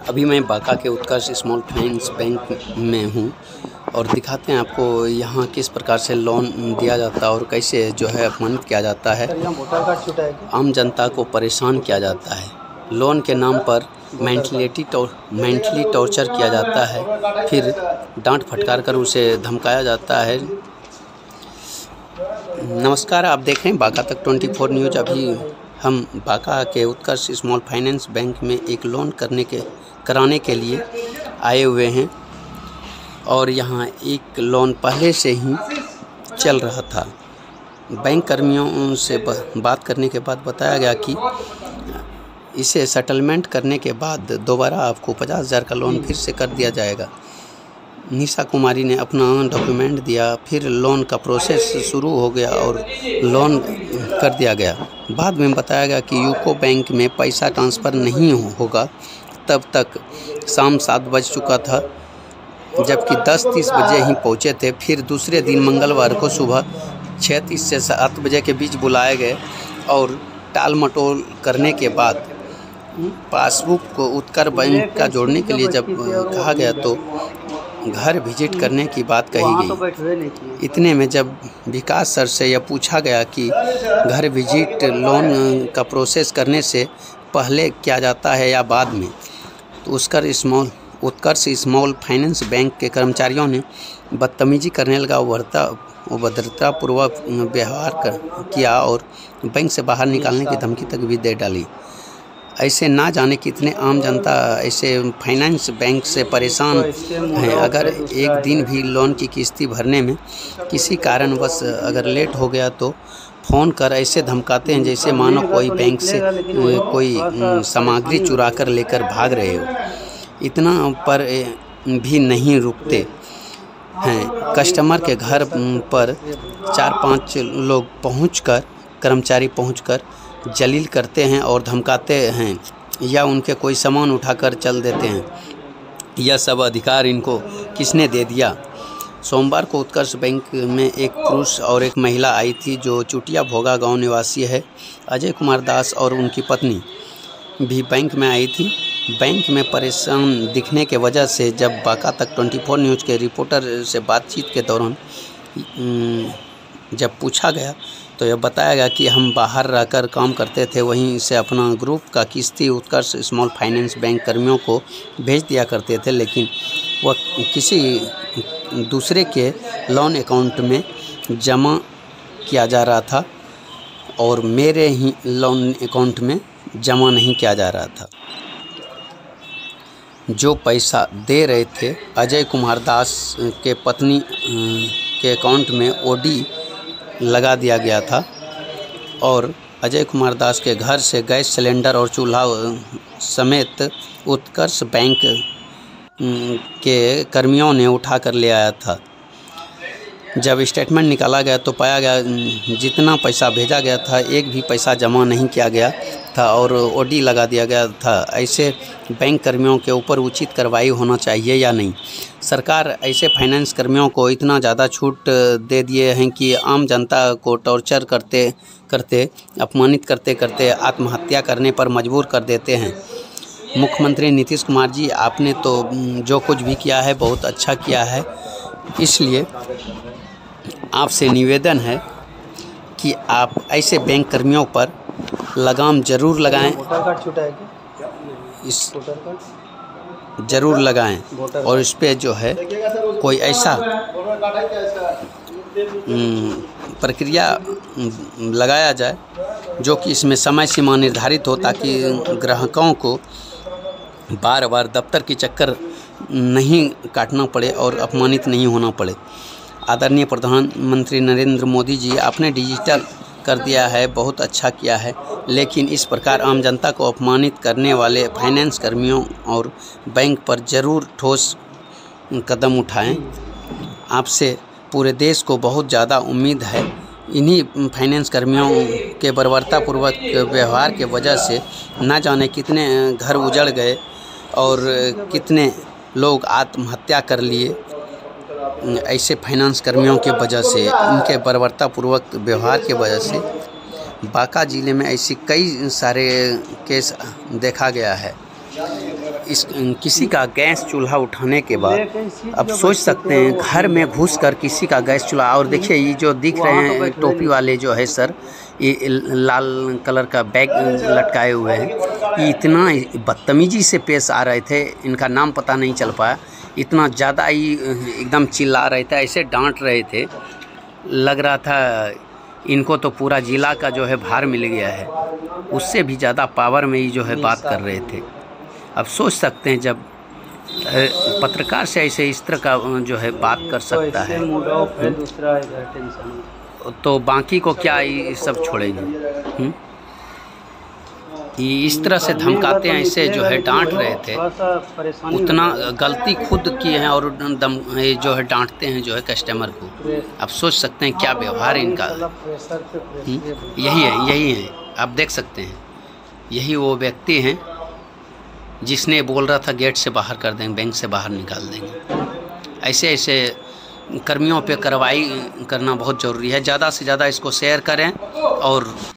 अभी मैं बांका के उत्कर्ष स्मॉल फाइनेंस बैंक में हूँ और दिखाते हैं आपको यहाँ किस प्रकार से लोन दिया जाता है और कैसे जो है अपमानित किया जाता है, आम जनता को परेशान किया जाता है। लोन के नाम पर मेंटली टॉर्चर किया जाता है, फिर डांट फटकार कर उसे धमकाया जाता है। नमस्कार, आप देख रहे हैं बांका तक 24 न्यूज़। अभी हम बांका के उत्कर्ष स्मॉल फाइनेंस बैंक में एक लोन कराने के लिए आए हुए हैं और यहाँ एक लोन पहले से ही चल रहा था। बैंक कर्मियों से बात करने के बाद बताया गया कि इसे सेटलमेंट करने के बाद दोबारा आपको 50,000 का लोन फिर से कर दिया जाएगा। निशा कुमारी ने अपना डॉक्यूमेंट दिया, फिर लोन का प्रोसेस शुरू हो गया और लोन कर दिया गया। बाद में बताया गया कि यूको बैंक में पैसा ट्रांसफ़र नहीं होगा। तब तक शाम 7 बज चुका था, जबकि 10:30 बजे ही पहुँचे थे। फिर दूसरे दिन मंगलवार को सुबह 6:30 से 7 बजे के बीच बुलाए गए और टाल मटोल करने के बाद पासबुक को उत्कर बैंक का जोड़ने के लिए जब कहा गया तो घर विजिट करने की बात कही गई। इतने में जब विकास सर से यह पूछा गया कि घर विजिट लोन का प्रोसेस करने से पहले किया जाता है या बाद में, तो उत्कर्ष स्मॉल फाइनेंस बैंक के कर्मचारियों ने बदतमीजी करने लगा, अभद्रतापूर्वक व्यवहार किया और बैंक से बाहर निकालने की धमकी तक भी दे डाली। ऐसे ना जाने कितने आम जनता ऐसे फाइनेंस बैंक से परेशान हैं। अगर एक दिन भी लोन की किस्ती भरने में किसी कारणवश अगर लेट हो गया तो फ़ोन कर ऐसे धमकाते हैं जैसे मानो कोई बैंक से कोई सामग्री चुरा कर लेकर भाग रहे हो। इतना पर भी नहीं रुकते हैं। कस्टमर के घर पर 4-5 लोग कर्मचारी पहुंचकर जलील करते हैं और धमकाते हैं या उनके कोई सामान उठाकर चल देते हैं। यह सब अधिकार इनको किसने दे दिया? सोमवार को उत्कर्ष बैंक में एक पुरुष और एक महिला आई थी जो चुटिया भोगा गांव निवासी है। अजय कुमार दास और उनकी पत्नी भी बैंक में आई थी। बैंक में परेशान दिखने के वजह से जब बांका तक 24 न्यूज़ के रिपोर्टर से बातचीत के दौरान जब पूछा गया तो यह बताया गया कि हम बाहर रहकर काम करते थे, वहीं से अपना ग्रुप का किस्ती उत्कर्ष स्मॉल फाइनेंस बैंक कर्मियों को भेज दिया करते थे, लेकिन वह किसी दूसरे के लोन अकाउंट में जमा किया जा रहा था और मेरे ही लोन अकाउंट में जमा नहीं किया जा रहा था। जो पैसा दे रहे थे अजय कुमार दास के पत्नी के अकाउंट में ओडी लगा दिया गया था और अजय कुमार दास के घर से गैस सिलेंडर और चूल्हा समेत उत्कर्ष बैंक के कर्मियों ने उठा कर ले आया था। जब स्टेटमेंट निकाला गया तो पाया गया जितना पैसा भेजा गया था एक भी पैसा जमा नहीं किया गया था और ओडी लगा दिया गया था। ऐसे बैंक कर्मियों के ऊपर उचित कार्रवाई होना चाहिए या नहीं? सरकार ऐसे फाइनेंस कर्मियों को इतना ज़्यादा छूट दे दिए हैं कि आम जनता को टॉर्चर करते अपमानित करते आत्महत्या करने पर मजबूर कर देते हैं। मुख्यमंत्री नीतीश कुमार जी, आपने तो जो कुछ भी किया है बहुत अच्छा किया है, इसलिए आपसे निवेदन है कि आप ऐसे बैंक कर्मियों पर लगाम ज़रूर लगाएं, ज़रूर लगाएं और इस पे जो है कोई ऐसा प्रक्रिया लगाया जाए जो कि इसमें समय सीमा निर्धारित हो, ताकि ग्राहकों को बार बार दफ्तर की चक्कर नहीं काटना पड़े और अपमानित नहीं होना पड़े। आदरणीय प्रधानमंत्री नरेंद्र मोदी जी, आपने डिजिटल कर दिया है, बहुत अच्छा किया है, लेकिन इस प्रकार आम जनता को अपमानित करने वाले फाइनेंस कर्मियों और बैंक पर ज़रूर ठोस कदम उठाएं। आपसे पूरे देश को बहुत ज़्यादा उम्मीद है। इन्हीं फाइनेंस कर्मियों के बर्बरतापूर्वक व्यवहार के वजह से ना जाने कितने घर उजड़ गए और कितने लोग आत्महत्या कर लिए। ऐसे फाइनेंस कर्मियों के वजह से, इनके बर्बरतापूर्वक व्यवहार के वजह से बांका ज़िले में ऐसी कई सारे केस देखा गया है। किसी का गैस चूल्हा उठाने के बाद अब सोच सकते हैं घर में घुसकर किसी का गैस चूल्हा, और देखिए ये जो दिख रहे हैं टोपी वाले जो है सर, ये लाल कलर का बैग लटकाए हुए हैं, ये इतना बदतमीजी से पेश आ रहे थे, इनका नाम पता नहीं चल पाया, इतना ज़्यादा ही एकदम चिल्ला रहे थे, ऐसे डांट रहे थे, लग रहा था इनको तो पूरा जिला का जो है भार मिल गया है, उससे भी ज़्यादा पावर में ही जो है बात कर रहे थे। अब सोच सकते हैं जब पत्रकार से ऐसे इस तरह का जो है बात कर सकता है, तो बाकी को क्या ये सब छोड़ेंगे। इस तरह से धमकाते हैं, ऐसे जो है डांट रहे थे, उतना गलती खुद किए हैं और जो है डांटते हैं जो है कस्टमर को। अब सोच सकते हैं क्या व्यवहार इनका। यही है आप देख सकते हैं, यही वो व्यक्ति हैं जिसने बोल रहा था गेट से बाहर कर देंगे, बैंक से बाहर निकाल देंगे। ऐसे कर्मियों पे कार्रवाई करना बहुत ज़रूरी है। ज़्यादा से ज़्यादा इसको शेयर करें और